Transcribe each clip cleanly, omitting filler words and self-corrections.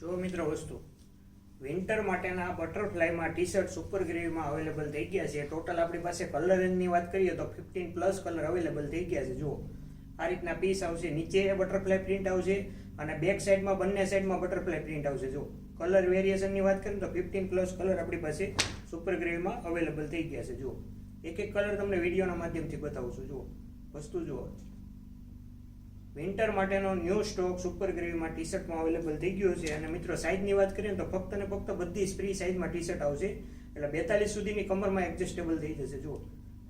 જો મિત્રો વસ્તુ વિન્ટર માટેના બટરફ્લાયમાં ટી શર્ટ સુપર ગ્રેવીમાં અવેલેબલ થઈ ગયા છે. ટોટલ આપણી પાસે કલર રેન્જની વાત કરીએ તો 15+ કલર અવેલેબલ થઈ ગયા છે. જુઓ આ રીતના પીસ આવશે, નીચે બટરફ્લાય પ્રિન્ટ આવશે અને બેક સાઈડમાં બંને સાઈડમાં બટરફ્લાય પ્રિન્ટ આવશે. જો કલર વેરિએશનની વાત કરીએ તો 15+ કલર આપણી પાસે સુપર ગ્રેવીમાં અવેલેબલ થઈ ગયા છે. જુઓ એક એક કલર તમને વિડીયોના માધ્યમથી બતાવું છું. જુઓ વસ્તુ જુઓ, વિન્ટર માટેનો ન્યૂ સ્ટોક સુપર ગ્રેવીમાં ટી શર્ટમાં અવેલેબલ થઈ ગયો છે. અને મિત્રો સાઇઝની વાત કરીએ તો ફક્ત ને ફક્ત બધી ફ્રી સાઇઝમાં ટી શર્ટ આવશે, એટલે 42 સુધીની કમરમાં એડજસ્ટેબલ થઈ જશે. જુઓ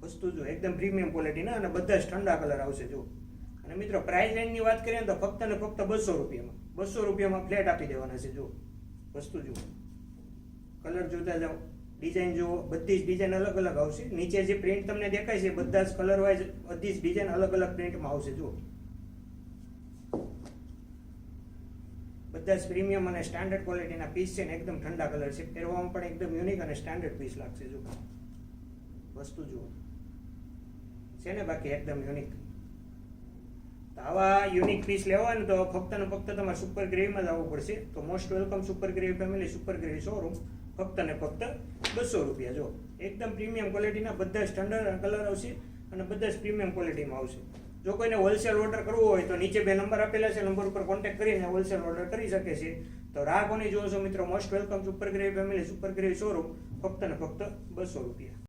વસ્તુ જો એકદમ પ્રીમિયમ ક્વોલિટીના અને બધા જ ઠંડા કલર આવશે. જુઓ અને મિત્રો પ્રાઇસ રેન્જની વાત કરીએ તો ફક્ત ને ફક્ત 200 રૂપિયામાં 200 રૂપિયામાં ફ્લેટ આપી દેવાના છે. જુઓ વસ્તુ જુઓ, કલર જોતા જાઓ, ડિઝાઇન જુઓ, બધી જ ડિઝાઇન અલગ અલગ આવશે. નીચે જે પ્રિન્ટ તમને દેખાય છે બધા જ કલર વાઇઝ બધી જ ડિઝાઇન અલગ અલગ પ્રિન્ટમાં આવશે. જુઓ બધા જ પ્રીમિયમ અને સ્ટાન્ડર્ડ ક્વોલિટીના પીસ છે ને એકદમ ઠંડા કલર છે. પહેરવામાં પણ એકદમ યુનિક અને સ્ટાન્ડર્ડ પીસ લાગશે. જો વસ્તુ જુઓ છે ને બાકી એકદમ યુનિક. તો આવા યુનિક પીસ લેવા હોય ને તો ફક્ત ને ફક્ત તમારે સુપર ગ્રેવીમાં જ આવવું પડશે. તો most welcome super gravy family, super gravy showroom, ફક્ત ને ફક્ત 200 રૂપિયા. જો એકદમ પ્રીમિયમ ક્વોલિટીના બધા જ સ્ટાન્ડર્ડ કલર આવશે અને બધા જ પ્રીમિયમ ક્વોલિટીમાં આવશે. જો કોઈને હોલસેલ ઓર્ડર કરવો હોય તો નીચે 2 નંબર આપેલા છે, નંબર ઉપર કોન્ટેક્ટ કરીને હોલસેલ ઓર્ડર કરી શકે છે. તો રાહ કોની જોવો છો મિત્રો? Most welcome super gravy family, super gravy showroom, ફક્ત ને ફક્ત 200 રૂપિયા.